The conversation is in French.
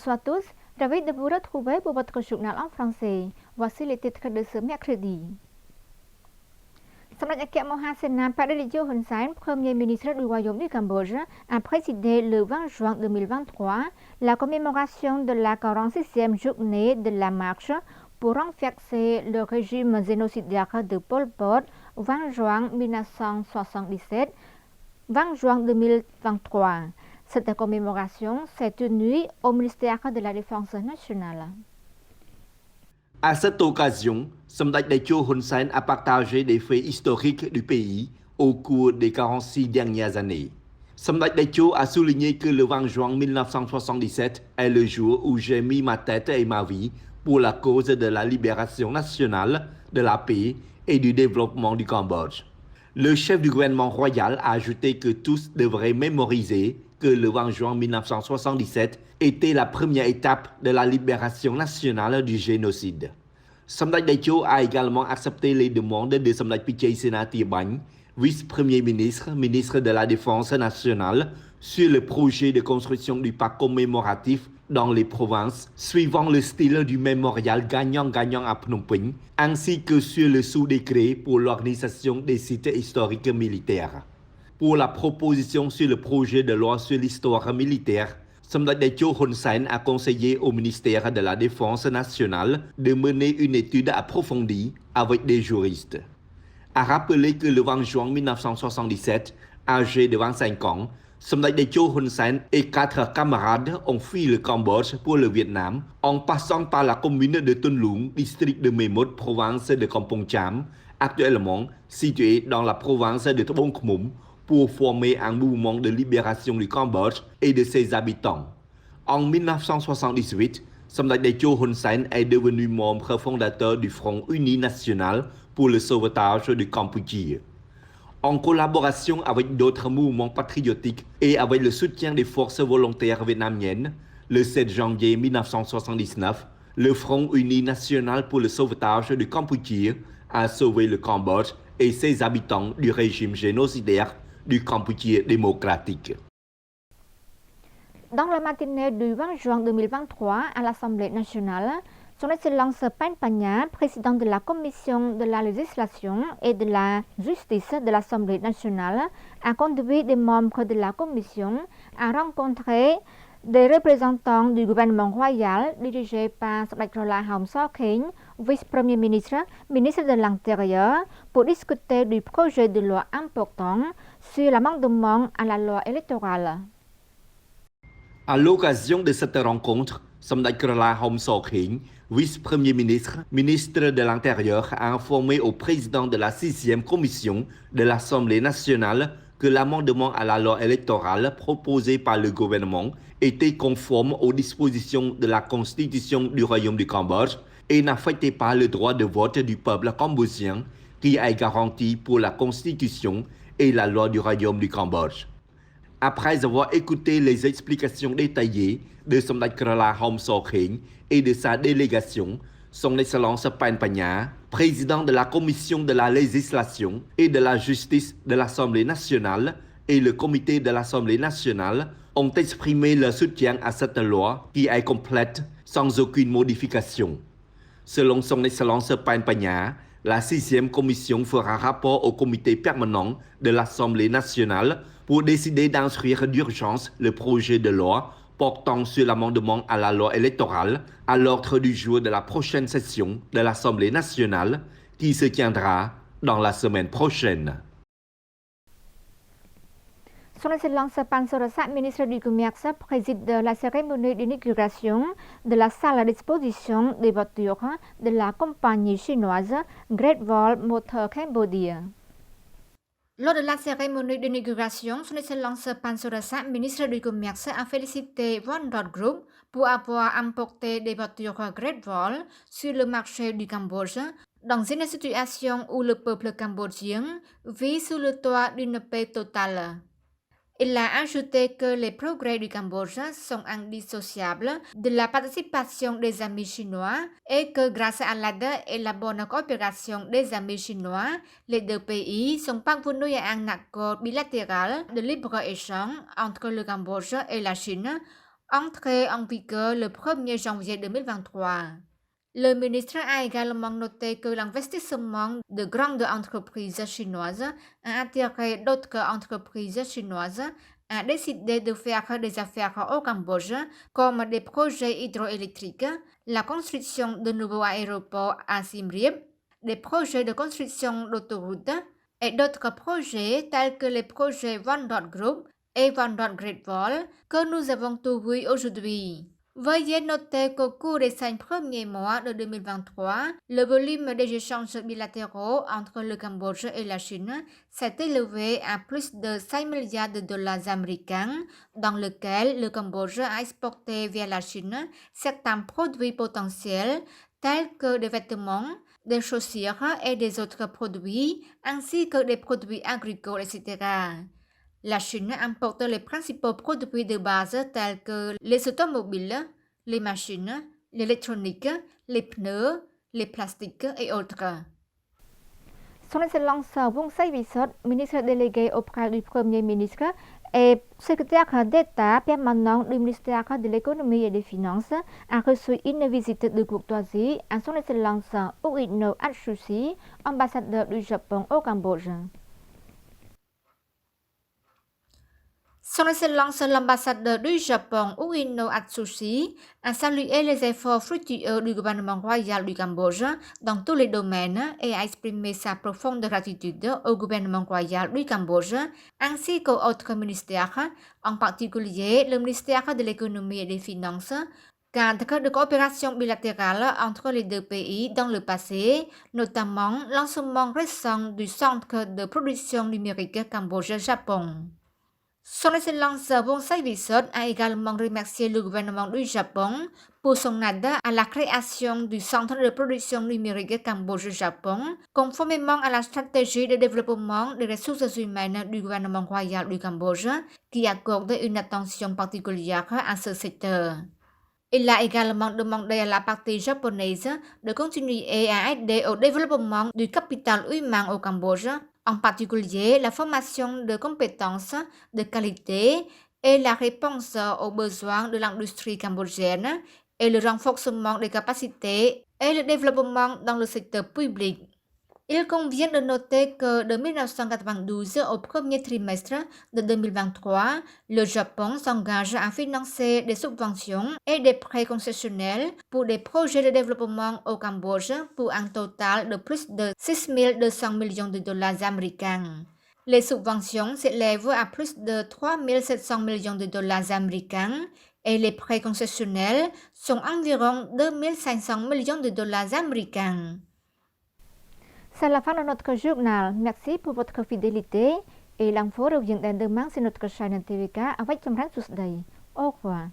Bonsoir à tous, ravi de vous retrouver pour votre journal en français. Voici les titres de ce mercredi. សម្ដេចអគ្គមហាសេនាបតីរាជហ៊ុនសែន Premier ministre du Royaume du Cambodge, a présidé le 20 juin 2023 la commémoration de la 46e journée de la marche pour renverser le régime génocidaire de Pol Pot 20 juin 1977, 20 juin 2023. Cette commémoration s'est tenue au ministère de la Défense nationale. À cette occasion, Samdech Dacho Hun Sen a partagé des faits historiques du pays au cours des 46 dernières années. Samdech Dacho a souligné que le 20 juin 1977 est le jour où j'ai mis ma tête et ma vie pour la cause de la libération nationale, de la paix et du développement du Cambodge. Le chef du gouvernement royal a ajouté que tous devraient mémoriser que le 20 juin 1977 était la première étape de la libération nationale du génocide. Samdech Dacho a également accepté les demandes de Samdech Pichai Senati Bany, vice-premier ministre, ministre de la Défense nationale, sur le projet de construction du parc commémoratif dans les provinces, suivant le style du mémorial gagnant-gagnant à Phnom Penh, ainsi que sur le sous-décret pour l'organisation des sites historiques militaires. Pour la proposition sur le projet de loi sur l'histoire militaire, Samdech Dacho Hun Sen a conseillé au ministère de la Défense nationale de mener une étude approfondie avec des juristes. A rappelé que le 20 juin 1977, âgé de 25 ans, Samdech Dacho Hun Sen et 4 camarades ont fui le Cambodge pour le Vietnam en passant par la commune de Ton Luong, district de Memot, province de Kampong Cham, actuellement située dans la province de Tbong Khmum, pour former un mouvement de libération du Cambodge et de ses habitants. En 1978, Samdech Dacho Hun Sen est devenu membre fondateur du Front Uni National pour le sauvetage du Cambodge. En collaboration avec d'autres mouvements patriotiques et avec le soutien des forces volontaires vietnamiennes, le 7 janvier 1979, le Front Uni National pour le sauvetage du Cambodge a sauvé le Cambodge et ses habitants du régime génocidaire du Cambodge démocratique. Dans la matinée du 20 juin 2023 à l'Assemblée nationale, Son Excellence Pen Panya, président de la Commission de la législation et de la justice de l'Assemblée nationale, a conduit des membres de la Commission à rencontrer des représentants du gouvernement royal dirigé par Samdech Kralaya Hom Sokhen, vice-premier ministre, ministre de l'Intérieur, pour discuter du projet de loi important sur l'amendement à la loi électorale. À l'occasion de cette rencontre, Samdech Kralaya Hom Sokhen, vice-premier ministre, ministre de l'Intérieur, a informé au président de la 6e commission de l'Assemblée nationale que l'amendement à la loi électorale proposé par le gouvernement était conforme aux dispositions de la Constitution du Royaume du Cambodge et n'affectait pas le droit de vote du peuple cambodgien qui est garanti pour la Constitution et la loi du Royaume du Cambodge. Après avoir écouté les explications détaillées de Samdech Kralaya Hom Sokhen et de sa délégation, Son Excellence Pen Panya, président de la Commission de la législation et de la justice de l'Assemblée nationale et le comité de l'Assemblée nationale ont exprimé leur soutien à cette loi qui est complète sans aucune modification. Selon Son Excellence Pen Panya, la 6e commission fera rapport au comité permanent de l'Assemblée nationale pour décider d'inscrire d'urgence le projet de loi portant sur l'amendement à la loi électorale à l'ordre du jour de la prochaine session de l'Assemblée nationale qui se tiendra dans la semaine prochaine. Son Excellence Pan Sorasak, ministre du Commerce, préside la cérémonie d'inauguration de la salle d'exposition des voitures de la compagnie chinoise Great Wall Motor Cambodia. Lors de la cérémonie d'inauguration, Son Excellence Pan Sorasak, ministre du Commerce, a félicité Von Roth Group pour avoir importé des voitures Great Wall sur le marché du Cambodge dans une situation où le peuple cambodgien vit sous le toit d'une paix totale. Il a ajouté que les progrès du Cambodge sont indissociables de la participation des amis chinois et que grâce à l'aide et la bonne coopération des amis chinois, les deux pays sont parvenus à un accord bilatéral de libre-échange entre le Cambodge et la Chine entrée en vigueur le 1er janvier 2023. Le ministre a également noté que l'investissement de grandes entreprises chinoises a attiré d'autres entreprises chinoises a décidé de faire des affaires au Cambodge, comme des projets hydroélectriques, la construction de nouveaux aéroports à Siem Reap, des projets de construction d'autoroutes et d'autres projets tels que les projets Vandot Group et Vandot Great Wall que nous avons tous vus aujourd'hui. Veuillez noter qu'au cours des 5 premiers mois de 2023, le volume des échanges bilatéraux entre le Cambodge et la Chine s'est élevé à plus de 5 milliards de dollars américains, dans lequel le Cambodge a exporté vers la Chine certains produits potentiels tels que des vêtements, des chaussures et des autres produits, ainsi que des produits agricoles, etc. La Chine importe les principaux produits de base tels que les automobiles, les machines, l'électronique, les pneus, les plastiques et autres. Son Excellence Wong Sai-Visot, ministre délégué auprès du Premier ministre et secrétaire d'État permanent du ministère de l'économie et des finances, a reçu une visite de courtoisie à Son Excellence Ueno Atsushi, ambassadeur du Japon au Cambodge. Son Excellence l'ambassadeur du Japon Ueno Atsushi a salué les efforts fructueux du gouvernement royal du Cambodge dans tous les domaines et a exprimé sa profonde gratitude au gouvernement royal du Cambodge ainsi qu'aux autres ministères, en particulier le ministère de l'économie et des finances, cadre de coopération bilatérale entre les deux pays dans le passé, notamment lancement récent du centre de production numérique Cambodge-Japon. Son Excellence Wong Sai-Visot a également remercié le gouvernement du Japon pour son aide à la création du centre de production numérique Cambodge-Japon, conformément à la stratégie de développement des ressources humaines du gouvernement royal du Cambodge, qui accorde une attention particulière à ce secteur. Il a également demandé à la partie japonaise de continuer à aider au développement du capital humain au Cambodge, en particulier la formation de compétences de qualité et la réponse aux besoins de l'industrie cambodgienne et le renforcement des capacités et le développement dans le secteur public. Il convient de noter que de 1992 au premier trimestre de 2023, le Japon s'engage à financer des subventions et des prêts concessionnels pour des projets de développement au Cambodge pour un total de plus de 6 200 millions de dollars américains. Les subventions s'élèvent à plus de 3 700 millions de dollars américains et les prêts concessionnels sont environ 2 500 millions de dollars américains. C'est la fin de notre journal. Merci pour votre fidélité et l'info revient demain sur notre chaîne TVK avec Chamran Tuesday. Au revoir.